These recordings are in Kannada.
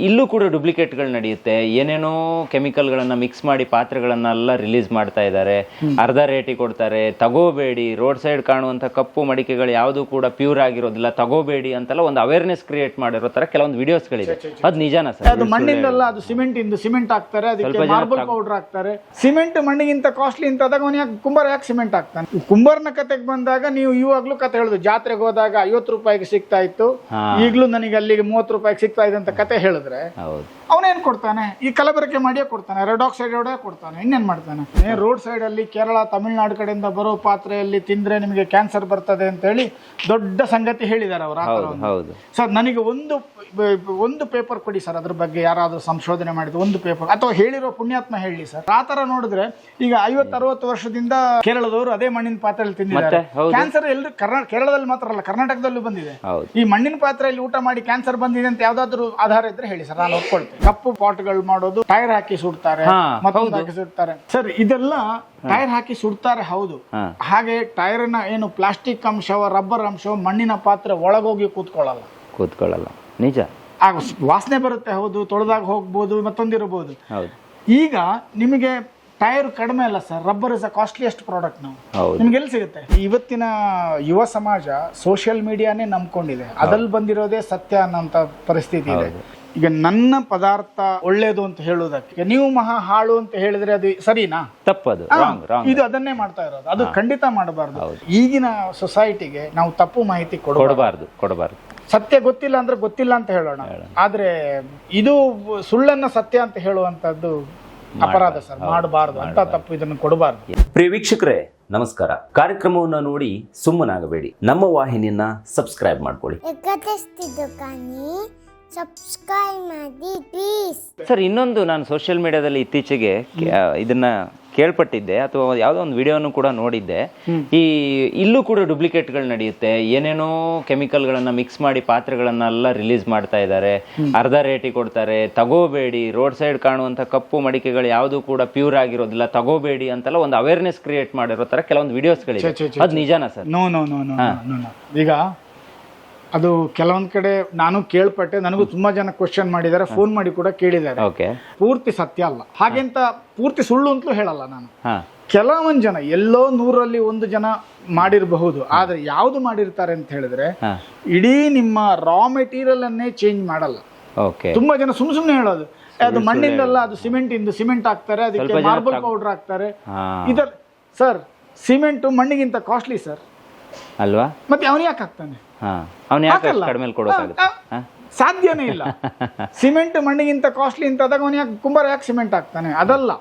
ಇಲ್ಲೂ ಕೂಡ ಡುಪ್ಲಿಕೇಟ್ಗಳು ನಡೆಯುತ್ತೆ. ಏನೇನೋ ಕೆಮಿಕಲ್ಗಳನ್ನ ಮಿಕ್ಸ್ ಮಾಡಿ ಪಾತ್ರೆಗಳನ್ನೆಲ್ಲ ರಿಲೀಸ್ ಮಾಡ್ತಾ ಇದ್ದಾರೆ. ಅರ್ಧ ರೇಟಿಗೆ ಕೊಡ್ತಾರೆ. ತಗೋಬೇಡಿ, ರೋಡ್ ಸೈಡ್ ಕಾಣುವಂತ ಕಪ್ಪು ಮಡಿಕೆಗಳು ಯಾವುದು ಕೂಡ ಪ್ಯೂರ್ ಆಗಿರೋದಿಲ್ಲ, ತಗೋಬೇಡಿ ಅಂತೆಲ್ಲ ಒಂದು ಅವೇರ್ನೆಸ್ ಕ್ರಿಯೇಟ್ ಮಾಡಿರೋ ತರ ಕೆಲವೊಂದು ವಿಡಿಯೋಸ್ಗಳಿದೆ. ಅದು ನಿಜಾನ ಸರ್? ಅದು ಮಣ್ಣಿಂದಲ್ಲ, ಅದು ಸಿಮೆಂಟ್ ಹಾಕ್ತಾರೆ, ಅದಕ್ಕೆ ಮಾರ್ಬಲ್ ಪೌಡರ್ ಹಾಕ್ತಾರೆ. ಸಿಮೆಂಟ್ ಮಣ್ಣಿಗಿಂತ ಕಾಸ್ಟ್ಲಿ ಅಂತ ಆದಾಗ ಅವನು ಯಾಕೆ ಕುಂಬಾರ ಯಾಕೆ ಸಿಮೆಂಟ್ ಹಾಕ್ತಾನೆ? ಕುಂಬಾರನ ಕತೆಗೆ ಬಂದಾಗ ನೀವು ಇವಾಗ್ಲೂ ಕತೆ ಹೇಳುದು, ಜಾತ್ರೆಗೆ ಹೋದಾಗ 50 ರೂಪಾಯಿಗೆ ಸಿಗ್ತಾ ಇತ್ತು, ಈಗಲೂ ನನಗೆ ಅಲ್ಲಿಗೆ 30 ರೂಪಾಯಿಗೆ ಸಿಗ್ತಾ ಇದೆ ಅಂತ ಕತೆ ಹೇಳಿದ್ರೆ ಅವನೇನ್ ಕೊಡ್ತಾನೆ? ಈ ಕಲಬೆರಕೆ ಮಾಡಿಯೇ ಕೊಡ್ತಾನೆ, ರೆಡ್ ಆಕ್ಸೈಡ್ ಕೊಡ್ತಾನೆ. ಇನ್ನೇನ್ ಮಾಡ್ತಾನೆ? ರೋಡ್ ಸೈಡ್ ಅಲ್ಲಿ ಕೇರಳ ತಮಿಳ್ನಾಡು ಕಡೆಯಿಂದ ಬರೋ ಪಾತ್ರೆಯಲ್ಲಿ ತಿಂದ್ರೆ ನಿಮಗೆ ಕ್ಯಾನ್ಸರ್ ಬರ್ತದೆ ಅಂತ ಹೇಳಿ ದೊಡ್ಡ ಸಂಗತಿ ಹೇಳಿದ್ದಾರೆ ಅವರು. ಸರ್ ನನಗೆ ಒಂದು ಪೇಪರ್ ಕೊಡಿ ಸರ್, ಅದ್ರ ಬಗ್ಗೆ ಯಾರಾದ್ರೂ ಸಂಶೋಧನೆ ಮಾಡಿದ್ರು ಒಂದು ಪೇಪರ್, ಅಥವಾ ಹೇಳಿರೋ ಪುಣ್ಯಾತ್ಮ ಹೇಳಿ ಸರ್. ಆ ತರ ನೋಡಿದ್ರೆ ಈಗ 50-60 ವರ್ಷದಿಂದ ಕೇರಳದವರು ಅದೇ ಮಣ್ಣಿನ ಪಾತ್ರೆಯಲ್ಲಿ ತಿಂದಿದ್ದಾರೆ. ಕ್ಯಾನ್ಸರ್ ಎಲ್ಲರೂ ಕೇರಳದಲ್ಲಿ ಮಾತ್ರ ಅಲ್ಲ, ಕರ್ನಾಟಕದಲ್ಲೂ ಬಂದಿದೆ. ಈ ಮಣ್ಣಿನ ಪಾತ್ರೆಯಲ್ಲಿ ಊಟ ಮಾಡಿ ಕ್ಯಾನ್ಸರ್ ಬಂದಿದೆ ಅಂತ ಯಾವ್ದಾದ್ರು ಆಧಾರ ಇದ್ರೆ ಹೇಳಿ ಸರ್, ನಾನು ಒಪ್ಕೊಳ್ತೇನೆ. ಕಪ್ಪು ಪಾಟ್ಗಳು ಮಾಡೋದು, ಟೈರ್ ಹಾಕಿ ಸುಡ್ತಾರೆ, ಮತ್ತೊಂದು ಹಾಕಿ ಸುಡ್ತಾರೆ ಸರ್. ಇದೆಲ್ಲ ಟೈರ್ ಹಾಕಿ ಸುಡ್ತಾರೆ, ಹೌದು. ಹಾಗೆ ಟೈರ್ನ ಏನು ಪ್ಲಾಸ್ಟಿಕ್ ಅಂಶವ, ರಬ್ಬರ್ ಅಂಶವ ಮಣ್ಣಿನ ಪಾತ್ರೆ ಒಳಗೋಗಿ ಕೂತ್ಕೊಳ್ಳಲ್ಲ. ನಿಜ, ವಾಸನೆ ಬರುತ್ತೆ, ಹೌದು. ತೊಳೆದಾಗ ಹೋಗ್ಬೋದು, ಮತ್ತೊಂದಿರಬಹುದು. ಈಗ ನಿಮಗೆ ಟೈರ್ ಕಡಿಮೆ ಅಲ್ಲ sir, rubber is a costliest product. ನಿಮ್ಗೆ ಎಲ್ಲಿ ಸಿಗುತ್ತೆ? ಇವತ್ತಿನ ಯುವ ಸಮಾಜ ಸೋಷಿಯಲ್ ಮೀಡಿಯಾನೇ ನಂಬ್ಕೊಂಡಿದೆ, ಅದ್ರಲ್ಲಿ ಬಂದಿರೋದೇ ಸತ್ಯ ಅನ್ನೋಂತ ಪರಿಸ್ಥಿತಿ ಇದೆ. ಈಗ ನನ್ನ ಪದಾರ್ಥ ಒಳ್ಳೇದು ಅಂತ ಹೇಳುವುದಕ್ಕೆ ನೀವು ಮಹಾ ಹಾಳು ಅಂತ ಹೇಳಿದ್ರೆ ಅದು ಸರಿನಾ? ತಪ್ಪದು, ಇದು ಅದನ್ನೇ ಮಾಡ್ತಾ ಇರೋದು. ಅದು ಖಂಡಿತ ಮಾಡಬಾರ್ದು. ಈಗಿನ ಸೊಸೈಟಿಗೆ ನಾವು ತಪ್ಪು ಮಾಹಿತಿ ಕೊಡಬಾರ್ದು. ಸತ್ಯ ಗೊತ್ತಿಲ್ಲ ಅಂದ್ರೆ ಗೊತ್ತಿಲ್ಲ ಅಂತ ಹೇಳೋಣ, ಆದ್ರೆ ಇದು ಸುಳ್ಳನ್ನ ಸತ್ಯ ಅಂತ ಹೇಳುವಂತದ್ದು ಅಪರಾಧ ಸರ್, ಮಾಡಬಾರ್ದು ಅಂತ ತಪ್ಪು, ಇದನ್ನು ಕೊಡಬಾರ್ದು. ಪ್ರಿಯ ವೀಕ್ಷಕರೇ ನಮಸ್ಕಾರ. ಕಾರ್ಯಕ್ರಮವನ್ನು ನೋಡಿ ಸುಮ್ಮನಾಗಬೇಡಿ, ನಮ್ಮ ವಾಹಿನಿಯನ್ನ ಸಬ್ಸ್ಕ್ರೈಬ್ ಮಾಡ್ಕೊಳ್ಳಿ. ಸರ್ ಇನ್ನೊಂದು, ನಾನು ಸೋಷಿಯಲ್ ಮೀಡಿಯಾದಲ್ಲಿ ಇತ್ತೀಚೆಗೆ ಇದನ್ನ ಕೇಳ್ಪಟ್ಟಿದ್ದೆ, ಅಥವಾ ಯಾವುದೋ ಒಂದು ವಿಡಿಯೋನು ಕೂಡ ನೋಡಿದ್ದೆ. ಇಲ್ಲೂ ಕೂಡ ಡುಪ್ಲಿಕೇಟ್ಗಳು ನಡೆಯುತ್ತೆ. ಏನೇನೋ ಕೆಮಿಕಲ್ಗಳನ್ನ ಮಿಕ್ಸ್ ಮಾಡಿ ಪಾತ್ರೆಗಳನ್ನೆಲ್ಲ ರಿಲೀಸ್ ಮಾಡ್ತಾ ಇದ್ದಾರೆ. ಅರ್ಧ ರೇಟಿಗೆ ಕೊಡ್ತಾರೆ. ತಗೋಬೇಡಿ, ರೋಡ್ ಸೈಡ್ ಕಾಣುವಂತ ಕಪ್ಪು ಮಡಿಕೆಗಳು ಯಾವುದು ಕೂಡ ಪ್ಯೂರ್ ಆಗಿರೋದಿಲ್ಲ, ತಗೋಬೇಡಿ ಅಂತೆಲ್ಲ ಒಂದು ಅವೇರ್ನೆಸ್ ಕ್ರಿಯೇಟ್ ಮಾಡಿರೋ ತರ ಕೆಲವೊಂದು ವಿಡಿಯೋಸ್ಗಳಿದೆ. ಅದು ನಿಜಾನ ಸರ್? ನೋ. ಈಗ ಅದು ಕೆಲವೊಂದ್ ಕಡೆ ನಾನು ಕೇಳ್ಪಟ್ಟೆ, ನನಗೂ ತುಂಬಾ ಜನ ಕ್ವಶನ್ ಮಾಡಿದ್ದಾರೆ, ಫೋನ್ ಮಾಡಿ ಕೂಡ ಕೇಳಿದ್ದಾರೆ. ಪೂರ್ತಿ ಸತ್ಯ ಅಲ್ಲ, ಹಾಗೆಂತ ಪೂರ್ತಿ ಸುಳ್ಳು ಅಂತಲೂ ಹೇಳಲ್ಲ ನಾನು. ಕೆಲವೊಂದ್ ಜನ ಎಲ್ಲೋ 100ರಲ್ಲಿ 1 ಜನ ಮಾಡಿರಬಹುದು, ಆದ್ರೆ ಯಾವ್ದು ಮಾಡಿರ್ತಾರೆ ಅಂತ ಹೇಳಿದ್ರೆ ಇಡೀ ನಿಮ್ಮ ರಾ ಮೆಟೀರಿಯಲ್ ಅನ್ನೇ ಚೇಂಜ್ ಮಾಡಲ್ಲ. ತುಂಬಾ ಜನ ಸುಮ್ನೆ ಹೇಳೋದು, ಅದು ಮಣ್ಣಿಂದಲ್ಲ, ಅದು ಸಿಮೆಂಟ್ ಹಾಕ್ತಾರೆ, ಅದಕ್ಕೆ ಮಾರ್ಬಲ್ ಪೌಡರ್ ಹಾಕ್ತಾರೆ. ಇದರ ಸರ್, ಸಿಮೆಂಟ್ ಮಣ್ಣಿಗಿಂತ ಕಾಸ್ಟ್ಲಿ ಸರ್ ಅಲ್ವಾ? ಮತ್ತೆ ಅವನು ಯಾಕೆ ಹಾಕ್ತಾನೆ? ಸಾಧ್ಯನೇ ಇಲ್ಲ. ಸಿಮೆಂಟ್ ಮಣ್ಣಿಗಿಂತ ಕಾಸ್ಟ್ಲಿ ಅಂತ ಆದಾಗ ಅವನು ಕುಂಬಾರ ಯಾಕೆ ಸಿಮೆಂಟ್ ಹಾಕ್ತಾನೆ? ಅದಲ್ಲ,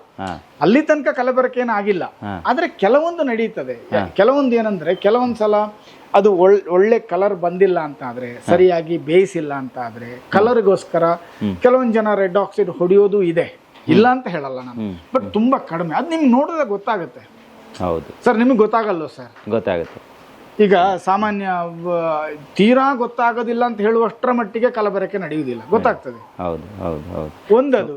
ಅಲ್ಲಿ ತನಕ ಕಲಬೆರಕೆ ಏನಾಗಿಲ್ಲ. ಆದ್ರೆ ಕೆಲವೊಂದು ನಡೀತದೆ. ಕೆಲವೊಂದು ಏನಂದ್ರೆ, ಕೆಲವೊಂದ್ಸಲ ಅದು ಒಳ್ಳೆ ಕಲರ್ ಬಂದಿಲ್ಲ ಅಂತ ಆದ್ರೆ, ಸರಿಯಾಗಿ ಬೇಯಿಸಿಲ್ಲ ಅಂತ ಆದ್ರೆ, ಕಲರ್ಗೋಸ್ಕರ ಕೆಲವೊಂದು ಜನ ರೆಡ್ ಆಕ್ಸೈಡ್ ಹೊಡೆಯೋದು ಇದೆ, ಇಲ್ಲ ಅಂತ ಹೇಳಲ್ಲ ನಾನು, ಬಟ್ ತುಂಬಾ ಕಡಿಮೆ. ಅದು ನಿಮ್ಗೆ ನೋಡಿದ್ರೆ ಗೊತ್ತಾಗುತ್ತೆ. ಹೌದು ಸರ್, ನಿಮ್ಗೆ ಗೊತ್ತಾಗಲ್ಲ ಸರ್? ಗೊತ್ತಾಗುತ್ತೆ. ಈಗ ಸಾಮಾನ್ಯ ತೀರಾ ಗೊತ್ತಾಗೋದಿಲ್ಲ ಅಂತ ಹೇಳುವಷ್ಟರ ಮಟ್ಟಿಗೆ ಕಲಬೆರಕೆ ನಡೆಯುವುದಿಲ್ಲ, ಗೊತ್ತಾಗ್ತದೆ. ಒಂದದು.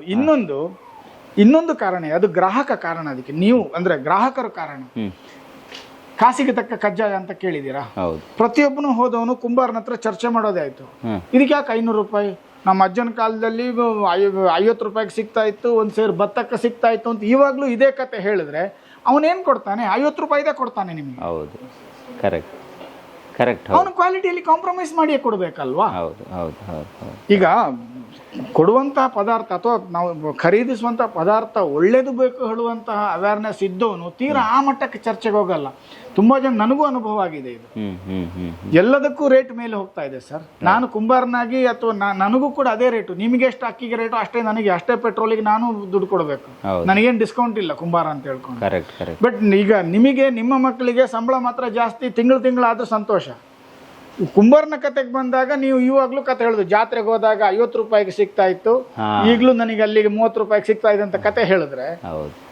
ಇನ್ನೊಂದು ಕಾರಣ, ಅದು ಗ್ರಾಹಕ ಕಾರಣ. ಅದಕ್ಕೆ ನೀವು ಅಂದ್ರೆ ಗ್ರಾಹಕರ ಕಾರಣ. ಕಾಸಿಗೆ ತಕ್ಕ ಕಜ್ಜಾಯ ಅಂತ ಕೇಳಿದೀರಾ? ಪ್ರತಿಯೊಬ್ಬನು ಹೋದವನು ಕುಂಬಾರನ ಹತ್ರ ಚರ್ಚೆ ಮಾಡೋದೇ ಆಯ್ತು. ಇದಕ್ಕೆ ಯಾಕೆ 500 ರೂಪಾಯಿ? ನಮ್ಮ ಅಜ್ಜನ ಕಾಲದಲ್ಲಿ 50 ರೂಪಾಯಿಗೆ ಸಿಗ್ತಾ ಇತ್ತು, ಒಂದ್ ಸೇರು ಭತ್ತಕ್ಕೆ ಸಿಗ್ತಾ ಇತ್ತು ಅಂತ ಇವಾಗ್ಲೂ ಇದೇ ಕತೆ ಹೇಳಿದ್ರೆ ಅವನೇನ್ ಕೊಡ್ತಾನೆ? 50 ರೂಪಾಯಿದೇ ಕೊಡ್ತಾನೆ ನಿಮ್ಗೆ. ಅವನು ಕ್ವಾಲಿಟಿಯಲ್ಲಿ ಕಾಂಪ್ರಮೈಸ್ ಮಾಡಿಯೇ ಕೊಡ್ಬೇಕಲ್ವಾ? ಈಗ ಕೊಡುವಂತಹ ಪದಾರ್ಥ ಅಥವಾ ನಾವು ಖರೀದಿಸುವಂತಹ ಪದಾರ್ಥ ಒಳ್ಳೇದು ಬೇಕು ಹೇಳುವಂತಹ ಅವೇರ್ನೆಸ್ ಇದ್ದವನು ತೀರಾ ಆ ಮಟ್ಟಕ್ಕೆ ಚರ್ಚೆಗೆ ಹೋಗಲ್ಲ. ತುಂಬಾ ಜನ, ನನಗೂ ಅನುಭವ ಆಗಿದೆ ಇದು. ಎಲ್ಲದಕ್ಕೂ ರೇಟ್ ಮೇಲೆ ಹೋಗ್ತಾ ಇದೆ ಸರ್. ನಾನು ಕುಂಬಾರನಾಗಿ ಅಥವಾ ನನಗೂ ಕೂಡ ಅದೇ ರೇಟು. ನಿಮಗೆ ಎಷ್ಟು ಅಕ್ಕಿಗೆ ರೇಟು ಅಷ್ಟೇ ನನಗೆ, ಅಷ್ಟೇ ಪೆಟ್ರೋಲಿಗೆ ನಾನು ದುಡ್ಡು ಕೊಡಬೇಕು. ನನಗೇನು ಡಿಸ್ಕೌಂಟ್ ಇಲ್ಲ ಕುಂಬಾರ ಅಂತ ಹೇಳ್ಕೊಂಡು. ಬಟ್ ಈಗ ನಿಮಗೆ ನಿಮ್ಮ ಮಕ್ಕಳಿಗೆ ಸಂಬಳ ಮಾತ್ರ ಜಾಸ್ತಿ, ತಿಂಗಳಾದ್ರೂ ಸಂತೋಷ. ಕುಂಬಾರನ ಕತೆಗೆ ಬಂದಾಗ ನೀವು ಇವಾಗ್ಲೂ ಕತೆ ಹೇಳುದು, ಜಾತ್ರೆಗೆ ಹೋದಾಗ 50 ರೂಪಾಯಿಗೆ ಸಿಗ್ತಾ ಇತ್ತು, ಈಗಲೂ ನನಗೆ ಅಲ್ಲಿಗೆ 30 ರೂಪಾಯಿಗೆ ಸಿಗ್ತಾ ಇದೆ ಅಂತ ಕತೆ ಹೇಳಿದ್ರೆ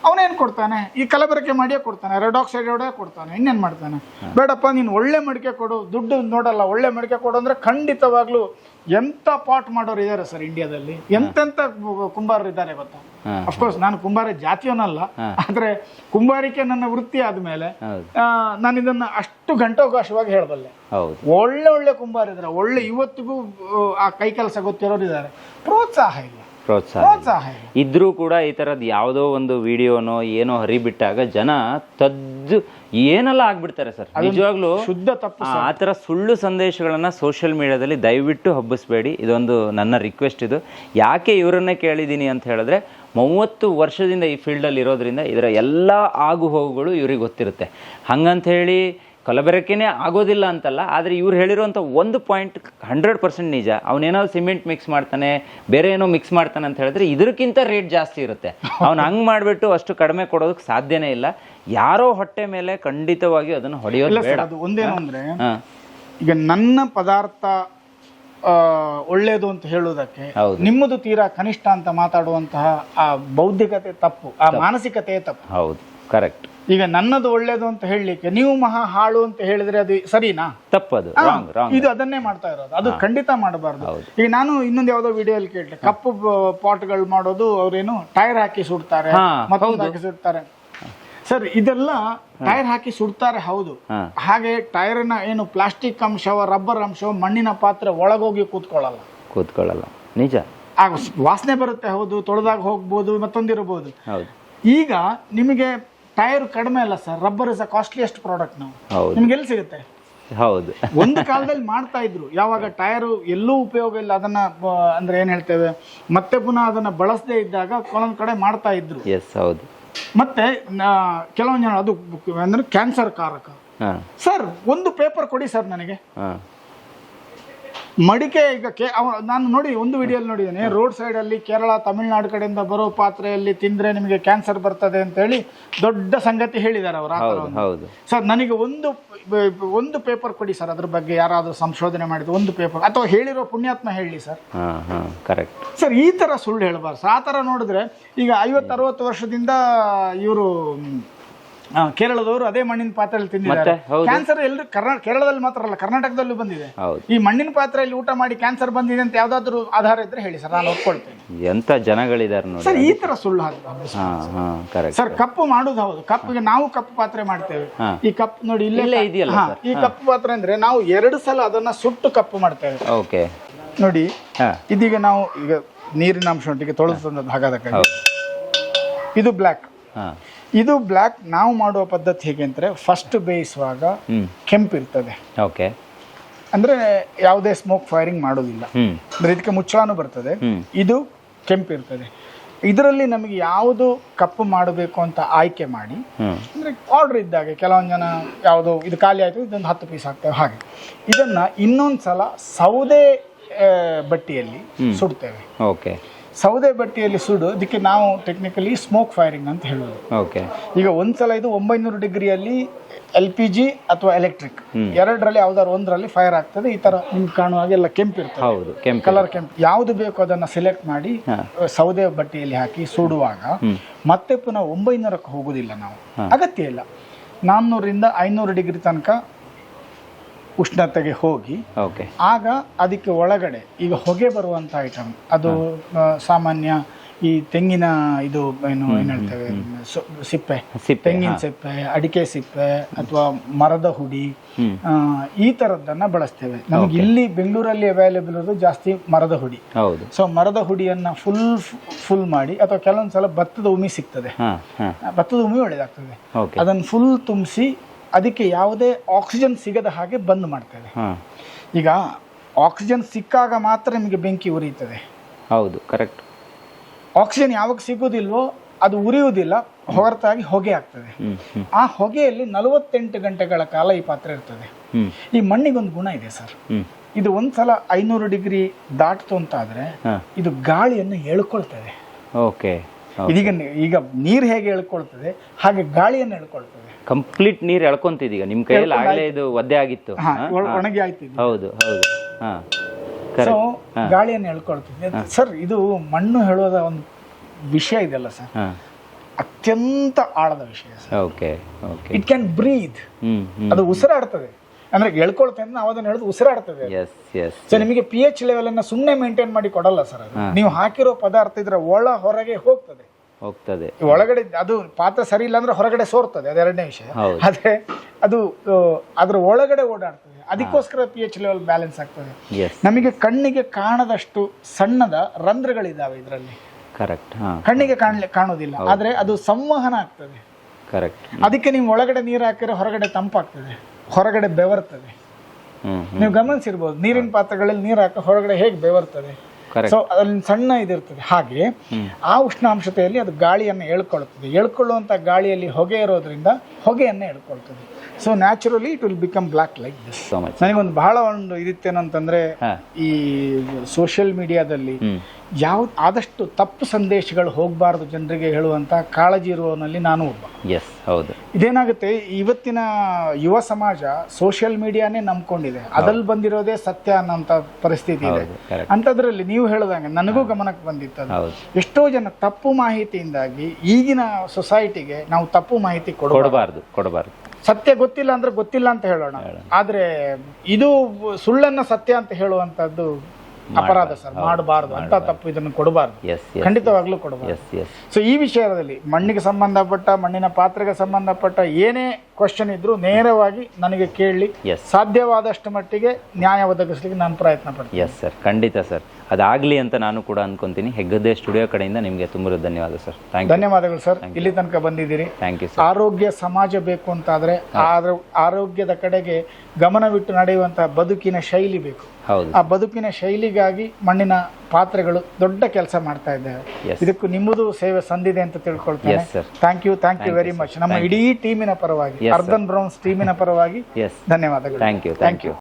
ಅವನೇನ್ ಕೊಡ್ತಾನೆ? ಈ ಕಲಬೆರಕೆ ಮಾಡಿಯೇ ಕೊಡ್ತಾನೆ, ರೆಡ್ ಆಕ್ಸೈಡ್ ಕೊಡ್ತಾನೆ. ಇನ್ನೇನ್ ಮಾಡ್ತಾನೆ? ಬೇಡಪ್ಪ, ನೀನು ಒಳ್ಳೆ ಮಡಿಕೆ ಕೊಡು, ದುಡ್ಡು ನೋಡಲ್ಲ, ಒಳ್ಳೆ ಮಡಿಕೆ ಕೊಡು ಅಂದ್ರೆ ಖಂಡಿತವಾಗ್ಲೂ ಎಂತ ಪಾಟ್ ಮಾಡೋರು ಇದಾರೆ ಸರ್ ಇಂಡಿಯಾದಲ್ಲಿ, ಎಂತೆಂತ ಕುಂಬಾರರು ಇದ್ದಾರೆ ಗೊತ್ತಾ. ಅಫ್ಕೋರ್ಸ್ ನಾನು ಕುಂಬಾರ ಜಾತಿಯವನಲ್ಲ, ಆದ್ರೆ ಕುಂಬಾರಿಕೆ ನನ್ನ ವೃತ್ತಿ ಆದ್ಮೇಲೆ ನಾನು ಇದನ್ನ ಅಷ್ಟು ಘಂಟೋಘೋಷವಾಗಿ ಹೇಳಬಲ್ಲೆ. ಒಳ್ಳೆ ಒಳ್ಳೆ ಕುಂಬಾರ ಇದ್ದಾರೆ, ಒಳ್ಳೆ ಇವತ್ತಿಗೂ ಆ ಕೈ ಕೆಲಸ ಗೊತ್ತಿರೋರು ಇದ್ದಾರೆ. ಪ್ರೋತ್ಸಾಹ ಇಲ್ಲ, ಪ್ರೋತ್ಸಾಹ ಇದ್ರೂ ಕೂಡ ಈ ತರದ್ ಯಾವುದೋ ಒಂದು ವಿಡಿಯೋನೋ ಏನೋ ಹರಿಬಿಟ್ಟಾಗ ಜನ ತದ್ದು ಏನೆಲ್ಲ ಆಗ್ಬಿಡ್ತಾರೆ ಸರ್. ನಿಜವಾಗ್ಲೂ ಶುದ್ಧ ತಪ್ಪು. ಆ ತರ ಸುಳ್ಳು ಸಂದೇಶಗಳನ್ನ ಸೋಷಿಯಲ್ ಮೀಡಿಯಾದಲ್ಲಿ ದಯವಿಟ್ಟು ಹಬ್ಬಿಸ್ಬೇಡಿ. ಇದೊಂದು ನನ್ನ ರಿಕ್ವೆಸ್ಟ್. ಇದು ಯಾಕೆ ಇವರನ್ನೇ ಕೇಳಿದ್ದೀನಿ ಅಂತ ಹೇಳಿದ್ರೆ, 30 ವರ್ಷದಿಂದ ಈ ಫೀಲ್ಡಲ್ಲಿ ಇರೋದ್ರಿಂದ ಇದರ ಎಲ್ಲ ಆಗು ಹೋಗುಗಳು ಇವ್ರಿಗೆ ಗೊತ್ತಿರುತ್ತೆ. ಹಂಗಂತ ಹೇಳಿ ಕಲಬೆರಕೆನೇ ಆಗೋದಿಲ್ಲ ಅಂತಲ್ಲ, ಆದರೆ ಇವ್ರು ಹೇಳಿರೋಂಥ ಒಂದು ಪಾಯಿಂಟ್ 100% ನಿಜ. ಅವನೇನಾದ್ರು ಸಿಮೆಂಟ್ ಮಿಕ್ಸ್ ಮಾಡ್ತಾನೆ, ಬೇರೆ ಏನೋ ಮಿಕ್ಸ್ ಮಾಡ್ತಾನೆ ಅಂತ ಹೇಳಿದ್ರೆ ಇದಕ್ಕಿಂತ ರೇಟ್ ಜಾಸ್ತಿ ಇರುತ್ತೆ. ಅವ್ನು ಹಂಗೆ ಮಾಡಿಬಿಟ್ಟು ಅಷ್ಟು ಕಡಿಮೆ ಕೊಡೋದಕ್ಕೆ ಸಾಧ್ಯನೇ ಇಲ್ಲ. ಯಾರೋ ಹೊಟ್ಟೆ ಮೇಲೆ ಖಂಡಿತವಾಗಿ ಅದನ್ನು ಹೊಡೆಯೋದು ಬೇಡ. ಅದು ಒಂದೇನು ಅಂದ್ರೆ, ಈಗ ನನ್ನ ಪದಾರ್ಥ ಒಳ್ಳೇದು ಅಂತ ಹೇಳುವುದಕ್ಕೆ ನಿಮ್ಮದು ತೀರಾ ಕನಿಷ್ಠ ಅಂತ ಮಾತಾಡುವಂತಹ ಆ ಬೌದ್ಧಿಕತೆ ತಪ್ಪು, ಆ ಮಾನಸಿಕತೆ ತಪ್ಪು. ಹೌದು, ಕರೆಕ್ಟ್. ಈಗ ನನ್ನದು ಒಳ್ಳೇದು ಅಂತ ಹೇಳಲಿಕ್ಕೆ ನೀವು ಮಹಾ ಹಾಳು ಅಂತ ಹೇಳಿದ್ರೆ ಅದು ಸರಿನಾ? ತಪ್ಪದು, ಇದು ಅದನ್ನೇ ಮಾಡ್ತಾ ಇರೋದು. ಅದು ಖಂಡಿತ ಮಾಡಬಾರ್ದು. ಈಗ ನಾನು ಇನ್ನೊಂದು ಯಾವ್ದೋ ವಿಡಿಯೋಲ್ಲಿ ಕೇಳಿದೆ, ಕಪ್ಪು ಪಾಟ್ಗಳು ಮಾಡೋದು ಅವ್ರೇನು ಟೈರ್ ಹಾಕಿ ಸುಡ್ತಾರೆ, ಮತ್ತೊಂದು ಹಾಕಿ ಸುಡ್ತಾರೆ. ಸರ್ ಇದೆಲ್ಲ ಟೈರ್ ಹಾಕಿ ಸುಡ್ತಾರೆ, ಹೌದು. ಹಾಗೆ ಟೈರ್ನ ಏನು ಪ್ಲಾಸ್ಟಿಕ್ ಅಂಶವ, ರಬ್ಬರ್ ಅಂಶವ, ಮಣ್ಣಿನ ಪಾತ್ರೆ ಒಳಗೋಗಿ ಕೂತ್ಕೊಳ್ಳಲ್ಲ. ನಿಜ. ಆಗ ವಾಸನೆ ಬರುತ್ತೆ, ಹೌದು. ತೊಳೆದಾಗ ಹೋಗ್ಬೋದು, ಮತ್ತೊಂದಿರಬಹುದು. ಈಗ ನಿಮಗೆ ಟೈರ್ ಕಡಿಮೆ ಅಲ್ಲ sir, rubber is a costliest product. ನಾವು ನಿಮ್ಗೆ ಎಲ್ಲಿ ಸಿಗುತ್ತೆ? ಹೌದು. ಒಂದು ಕಾಲದಲ್ಲಿ ಮಾಡ್ತಾ ಇದ್ರು, ಯಾವಾಗ ಟೈರು ಎಲ್ಲೂ ಉಪಯೋಗ ಇಲ್ಲ, ಅದನ್ನ ಅಂದ್ರೆ ಏನ್ ಹೇಳ್ತೇವೆ, ಮತ್ತೆ ಪುನಃ ಅದನ್ನ ಬಳಸದೇ ಇದ್ದಾಗ ಕೆಲವೊಂದ್ ಕಡೆ ಮಾಡ್ತಾ ಇದ್ರು. ಹೌದು. ಮತ್ತೆ ಕೆಲವೊಂದು ಜನ ಅದು ಅಂದ್ರೆ ಕ್ಯಾನ್ಸರ್ ಕಾರಕ. ಸರ್ ಒಂದು ಪೇಪರ್ ಕೊಡಿ ಸರ್ ನನಗೆ. ಮಡಿಕೆ ಈಗ ನಾನು ನೋಡಿ ಒಂದು ವಿಡಿಯೋಲ್ಲಿ ನೋಡಿದ್ದೇನೆ, ರೋಡ್ ಸೈಡ್ ಅಲ್ಲಿ ಕೇರಳ ತಮಿಳ್ನಾಡು ಕಡೆಯಿಂದ ಬರೋ ಪಾತ್ರೆಯಲ್ಲಿ ತಿಂದ್ರೆ ನಿಮಗೆ ಕ್ಯಾನ್ಸರ್ ಬರ್ತದೆ ಅಂತ ಹೇಳಿ ದೊಡ್ಡ ಸಂಗತಿ ಹೇಳಿದ್ದಾರೆ ಅವರು. ಸರ್ ನನಗೆ ಒಂದು ಪೇಪರ್ ಕೊಡಿ ಸರ್, ಅದ್ರ ಬಗ್ಗೆ ಯಾರಾದ್ರೂ ಸಂಶೋಧನೆ ಮಾಡಿದ್ರು ಒಂದು ಪೇಪರ್, ಅಥವಾ ಹೇಳಿರೋ ಪುಣ್ಯಾತ್ಮ ಹೇಳಿ ಸರ್. ಕರೆಕ್ಟ್ ಸರ್, ಈ ತರ ಸುಳ್ಳು ಹೇಳಬಾರ್ದು ಸರ್. ಆ ತರ ನೋಡಿದ್ರೆ ಈಗ 50-60 ವರ್ಷದಿಂದ ಇವರು ಕೇರಳದವರು ಅದೇ ಮಣ್ಣಿನ ಪಾತ್ರೆಯಲ್ಲಿ ತಿಂದಿದ್ದಾರೆ. ಕ್ಯಾನ್ಸರ್ ಎಲ್ಲರೂ ಕೇರಳದಲ್ಲಿ ಮಾತ್ರ ಅಲ್ಲ, ಕರ್ನಾಟಕದಲ್ಲೂ ಬಂದಿದೆ. ಈ ಮಣ್ಣಿನ ಪಾತ್ರೆಯಲ್ಲಿ ಊಟ ಮಾಡಿ ಕ್ಯಾನ್ಸರ್ ಬಂದಿದೆ ಅಂತ ಯಾವ್ದಾದ್ರು ಆಧಾರ ಇದ್ರೆ ಹೇಳಿ ಸರ್, ನಾನು ಒಪ್ಕೊಳ್ತೇನೆ. ಎಂತ ಜನಗಳಿದ್ದಾರೆ ನೋಡಿ ಸರ್, ಈ ತರ ಸುಳ್ಳು ಸರ್. ಕಪ್ಪು ಮಾಡುದು ಹೌದು, ಕಪ್ಪಿಗೆ ನಾವು ಕಪ್ಪು ಪಾತ್ರೆ ಮಾಡ್ತೇವೆ. ಈ ಕಪ್ ನೋಡಿ ಇಲ್ಲೇ ಇದೆಯಲ್ಲ, ಈ ಕಪ್ಪು ಪಾತ್ರೆ ಅಂದ್ರೆ ನಾವು 2 ಸಲ ಅದನ್ನ ಸುಟ್ಟು ಕಪ್ಪು ಮಾಡ್ತೇವೆ. ಓಕೆ ನೋಡಿ, ಇದೀಗ ನಾವು ಈಗ ನೀರಿನ ಅಂಶ ಒಟ್ಟಿಗೆ ತೊಳೆದು ತಂದದ್ದು ಹಾಗಾದ ಇದು ಬ್ಲ್ಯಾಕ್. ಇದು ಬ್ಲ್ಯಾಕ್ ನಾವು ಮಾಡುವ ಪದ್ಧತಿ ಹೇಗೆ ಅಂದ್ರೆ, ಫಸ್ಟ್ ಬೇಯಿಸುವಾಗ ಕೆಂಪಿರ್ತದೆ. ಓಕೆ, ಅಂದ್ರೆ ಯಾವುದೇ ಸ್ಮೋಕ್ ಫೈರಿಂಗ್ ಮಾಡೋದಿಲ್ಲ, ಅಂದ್ರೆ ಇದಕ್ಕೆ ಮುಚ್ಚಳನೂ ಬರ್ತದೆ. ಇದು ಕೆಂಪಿರ್ತದೆ. ಇದರಲ್ಲಿ ನಮಗೆ ಯಾವುದು ಕಪ್ಪು ಮಾಡಬೇಕು ಅಂತ ಆಯ್ಕೆ ಮಾಡಿ, ಅಂದ್ರೆ ಆರ್ಡರ್ ಇದ್ದಾಗೆ ಕೆಲವೊಂದು ಜನ ಯಾವುದೋ ಇದು ಖಾಲಿ ಆಯ್ತು ಇದೊಂದು 10 ಪೀಸ್ ಹಾಕ್ತೇವೆ, ಹಾಗೆ ಇದನ್ನ ಇನ್ನೊಂದ್ಸಲ ಸೌದೆ ಬಟ್ಟಿಯಲ್ಲಿ ಸುಡ್ತೇವೆ. ಓಕೆ, ಸೌದೆ ಬಟ್ಟಿಯಲ್ಲಿ ಸುಡು, ಅದಕ್ಕೆ ನಾವು ಟೆಕ್ನಿಕಲಿ ಸ್ಮೋಕ್ ಫೈರಿಂಗ್ ಅಂತ ಹೇಳೋದು. ಓಕೆ, ಈಗ ಒಂದ್ಸಲ ಇದು 900 ಡಿಗ್ರಿಯಲ್ಲಿ LPG ಅಥವಾ ಎಲೆಕ್ಟ್ರಿಕ್ ಎರಡರಲ್ಲಿ ಯಾವ್ದಾದ್ರು ಒಂದರಲ್ಲಿ ಫೈರ್ ಆಗ್ತದೆ. ಈ ತರ ನಿಮ್ಗೆ ಕಾಣುವ ಹಾಗೆಲ್ಲ ಕೆಂಪಿರ್ತದೆ, ಕಲರ್ ಕೆಂಪು. ಯಾವ್ದು ಬೇಕು ಅದನ್ನ ಸೆಲೆಕ್ಟ್ ಮಾಡಿ ಸೌದೆ ಬಟ್ಟಿಯಲ್ಲಿ ಹಾಕಿ ಸುಡುವಾಗ ಮತ್ತೆ ಪುನಃ 900ಕ್ಕೆ ಹೋಗುದಿಲ್ಲ, ನಾವು ಅಗತ್ಯ ಇಲ್ಲ. 400ರಿಂದ 500 ಡಿಗ್ರಿ ತನಕ ಉಷ್ಣತೆಗೆ ಹೋಗಿ, ಆಗ ಅದಕ್ಕೆ ಒಳಗಡೆ ಈಗ ಹೊಗೆ ಬರುವಂತ ಐಟಮ್, ಅದು ಸಾಮಾನ್ಯ ಈ ತೆಂಗಿನ ಇದು ಏನು ಹೇಳ್ತೇವೆ, ಸಿಪ್ಪೆ, ತೆಂಗಿನ ಸಿಪ್ಪೆ, ಅಡಿಕೆ ಸಿಪ್ಪೆ ಅಥವಾ ಮರದ ಹುಡಿ, ಈ ತರದ್ದನ್ನ ಬಳಸ್ತೇವೆ. ನಮ್ಗೆ ಇಲ್ಲಿ ಬೆಂಗಳೂರಲ್ಲಿ ಅವೈಲೇಬಲ್ ಇರೋದು ಜಾಸ್ತಿ ಮರದ ಹುಡಿ. ಸೊ ಮರದ ಹುಡಿಯನ್ನ ಫುಲ್ ಮಾಡಿ, ಅಥವಾ ಕೆಲವೊಂದ್ಸಲ ಭತ್ತದ ಉಮಿ ಸಿಗ್ತದೆ, ಭತ್ತದ ಉಮಿ ಒಳ್ಳೇದಾಗ್ತದೆ, ಅದನ್ನ ಫುಲ್ ತುಂಬಿಸಿ ಅದಕ್ಕೆ ಯಾವುದೇ ಆಕ್ಸಿಜನ್ ಸಿಗದ ಹಾಗೆ ಬಂದ್ ಮಾಡ್ತೇವೆ. ಈಗ ಆಕ್ಸಿಜನ್ ಸಿಕ್ಕಾಗ ಮಾತ್ರ ನಿಮಗೆ ಬೆಂಕಿ ಉರಿಯುತ್ತದೆ. ಹೌದು, ಕರೆಕ್ಟ್. ಆಕ್ಸಿಜನ್ ಯಾವಾಗ ಸಿಗುವುದಿಲ್ವೋ ಅದು ಉರಿಯುವುದಿಲ್ಲ, ಹೊರತಾಗಿ ಹೊಗೆ ಆಗ್ತದೆ. ಆ ಹೊಗೆಯಲ್ಲಿ 48 ಗಂಟೆಗಳ ಕಾಲ ಈ ಪಾತ್ರೆ ಇರ್ತದೆ. ಈ ಮಣ್ಣಿಗೊಂದು ಗುಣ ಇದೆ ಸರ್, ಇದು ಒಂದ್ಸಲ 500 ಡಿಗ್ರಿ ದಾಟ್ತು ಅಂತ ಆದ್ರೆ ಇದು ಗಾಳಿಯನ್ನು ಎಳ್ಕೊಳ್ತದೆ. ಓಕೆ, ಇದೀಗ ಈಗ ನೀರು ಹೇಗೆ ಎಳ್ಕೊಳ್ತದೆ ಹಾಗೆ ಗಾಳಿಯನ್ನು ಎಳ್ಕೊಳ್ತದೆ. ಕಂಪ್ಲೀಟ್ ನೀರು ಎಳ್ಕೊಂತಿದೀಗ ನಿಮ್ ಕೈಯಲ್ಲಿ ಆಗಲೇ ಇದು ಒದ್ದೆ ಆಗಿತ್ತು, ಒಣಗಿ ಆಯ್ತು. ಹೌದು ಹೌದು. ಸೊ ಗಾಳಿಯನ್ನು ಎಳ್ಕೊಳ್ತದೆ ಸರ್. ಇದು ಮಣ್ಣು ಹೇಳುವ ಒಂದು ವಿಷಯ ಇದೆಲ್ಲ ಸರ್, ಅತ್ಯಂತ ಆಳದ ವಿಷಯ sir. Okay okay. It can breathe, ಅದು ಉಸಿರಾಡ್ತದೆ. ಅಂದ್ರೆ ಎಳ್ಕೊಳ್ತೇವೆ ಅಂದ್ರೆ ನಾವು ಅದನ್ನ ಹೇಳೋದು ಉಸಿರಾಡ್ತದೆ. ಎಸ್ ಎಸ್ ಸೊ ನಿಮಗೆ ಪಿ ಎಚ್ ಲೆವೆಲ್ ಅನ್ನ ಸುಮ್ಮನೆ ಮೇಂಟೈನ್ ಮಾಡಿ ಕೊಡಲ್ಲ ಸರ್ ಅದು. ನೀವು ಹಾಕಿರೋ ಪದಾರ್ಥ ಇದ್ರ ಹೊರಗೆ ಹೋಗ್ತದೆ. ಒಳಗಡೆ ಅದು ಪಾತ್ರ ಸರಿ ಇಲ್ಲ ಅಂದ್ರೆ ಹೊರಗಡೆ ಸೋರ್ತದೆ, ಅದೆರಡನೇ ವಿಷಯ. ಆದ್ರೆ ಅದು ಅದ್ರ ಒಳಗಡೆ ಓಡಾಡ್ತದೆ, ಅದಕ್ಕೋಸ್ಕರ ಪಿ ಎಚ್ ಲೆವೆಲ್ ಬ್ಯಾಲೆನ್ಸ್ ಆಗ್ತದೆ. ನಮಗೆ ಕಣ್ಣಿಗೆ ಕಾಣದಷ್ಟು ಸಣ್ಣದ ರಂಧ್ರಗಳಿದಾವೆ ಇದರಲ್ಲಿ, ಕಣ್ಣಿಗೆ ಕಾಣೋದಿಲ್ಲ, ಆದ್ರೆ ಅದು ಸಂವಹನ ಆಗ್ತದೆ. ಅದಕ್ಕೆ ನೀವು ಒಳಗಡೆ ನೀರು ಹಾಕಿದ್ರೆ ಹೊರಗಡೆ ತಂಪಾಗ್ತದೆ, ಹೊರಗಡೆ ಬೆವರ್ತದೆ. ನೀವು ಗಮನಿಸಿರ್ಬೋದು ನೀರಿನ ಪಾತ್ರಗಳಲ್ಲಿ ನೀರು ಹಾಕಿ ಹೊರಗಡೆ ಹೇಗೆ ಬೆವರ್ತದೆ. ಸೊ ಅದ್ರಲ್ಲಿ ಸಣ್ಣ ಇದಿರ್ತದೆ. ಹಾಗೆ ಆ ಉಷ್ಣಾಂಶತೆಯಲ್ಲಿ ಅದು ಗಾಳಿಯನ್ನು ಎಳ್ಕೊಳ್ತದೆ. ಎಳ್ಕೊಳ್ಳುವಂತ ಗಾಳಿಯಲ್ಲಿ ಹೊಗೆ ಇರೋದ್ರಿಂದ ಹೊಗೆಯನ್ನೇ ಎಳ್ಕೊಳ್ತದೆ. So naturally it will become black like this. ನನಗೊಂದು ಬಹಳ ಒಂದು ಇದಿತ್ತೇನಂತಂದ್ರೆ, ಈ ಸೋಷಿಯಲ್ ಮೀಡಿಯಾದಲ್ಲಿ ಆದಷ್ಟು ತಪ್ಪು ಸಂದೇಶಗಳು ಹೋಗಬಾರ್ದು ಜನರಿಗೆ ಹೇಳುವಂತ ಕಾಳಜಿ ಇರುವವನಲ್ಲಿ ನಾನು ಒಬ್ಬ. ಇದೇನಾಗುತ್ತೆ, ಇವತ್ತಿನ ಯುವ ಸಮಾಜ ಸೋಷಿಯಲ್ ಮೀಡಿಯಾನೇ ನಂಬ್ಕೊಂಡಿದೆ, ಅದ್ರಲ್ಲಿ ಬಂದಿರೋದೇ ಸತ್ಯ ಅನ್ನೋಂಥ ಪರಿಸ್ಥಿತಿ ಇದೆ. ಅಂಥದ್ರಲ್ಲಿ ನೀವು ಹೇಳ್ದಂಗೆ ನನಗೂ ಗಮನಕ್ಕೆ ಬಂದಿತ್ತು, ಎಷ್ಟೋ ಜನ ತಪ್ಪು ಮಾಹಿತಿಯಿಂದಾಗಿ ಈಗಿನ ಸೊಸೈಟಿಗೆ ನಾವು ತಪ್ಪು ಮಾಹಿತಿ ಕೊಡಬಾರ್ದು. ಸತ್ಯ ಗೊತ್ತಿಲ್ಲ ಅಂದ್ರೆ ಗೊತ್ತಿಲ್ಲ ಅಂತ ಹೇಳೋಣ, ಆದ್ರೆ ಇದು ಸುಳ್ಳನ್ನ ಸತ್ಯ ಅಂತ ಹೇಳುವಂತದ್ದು ಅಪರಾಧ ಸರ್, ಮಾಡಬಾರ್ದು. ಅಂತ ತಪ್ಪು ಇದನ್ನು ಕೊಡಬಾರ್ದು, ಖಂಡಿತವಾಗ್ಲೂ ಕೊಡಬಾರ್ದು. ಸೊ ಈ ವಿಷಯದಲ್ಲಿ ಮಣ್ಣಿಗೆ ಸಂಬಂಧಪಟ್ಟ, ಮಣ್ಣಿನ ಪಾತ್ರೆಗೆ ಸಂಬಂಧಪಟ್ಟ ಏನೇ ಕ್ವಶನ್ ಇದ್ರು ನೇರವಾಗಿ ನನಗೆ ಕೇಳಿ, ಸಾಧ್ಯವಾದಷ್ಟು ಮಟ್ಟಿಗೆ ನ್ಯಾಯ ಒದಗಿಸ್ಲಿಕ್ಕೆ ನಾನು ಪ್ರಯತ್ನ ಪಡ್ತೀನಿ. ಎಸ್ ಸರ್, ಖಂಡಿತ ಸರ್, ಅದಾಗ್ಲಿ ಅಂತ ನಾನು ಕೂಡ ಅನ್ಕೊಂತೀನಿ. ಹೆಗ್ಗದ್ದೆ ಸ್ಟುಡಿಯೋ ಕಡೆಯಿಂದ ನಿಮಗೆ ತುಂಬ ಧನ್ಯವಾದ ಸರ್. ಧನ್ಯವಾದಗಳು ಸರ್, ಇಲ್ಲಿ ತನಕ ಬಂದಿದ್ದೀರಿ. Thank you sir. ಆರೋಗ್ಯ ಸಮಾಜ ಬೇಕು ಅಂತಾದ್ರೆ ಆರೋಗ್ಯದ ಕಡೆಗೆ ಗಮನವಿಟ್ಟು ನಡೆಯುವಂತಹ ಬದುಕಿನ ಶೈಲಿ ಬೇಕು. ಆ ಬದುಕಿನ ಶೈಲಿಗಾಗಿ ಮಣ್ಣಿನ ಪಾತ್ರೆಗಳು ದೊಡ್ಡ ಕೆಲಸ ಮಾಡ್ತಾ ಇದ್ದೇವೆ. ಇದಕ್ಕೂ ನಿಮ್ಮದು ಸೇವೆ ಸಂದಿದೆ ಅಂತ ತಿಳ್ಕೊಳ್ತೇನೆ. Thank you very much. ನಮ್ಮ ಇಡೀ ಟೀಮಿನ ಪರವಾಗಿ, ಅರ್ಬನ್ ಬ್ರೌನ್ಸ್ ಟೀಮಿನ ಪರವಾಗಿ ಧನ್ಯವಾದಗಳು. Thank you.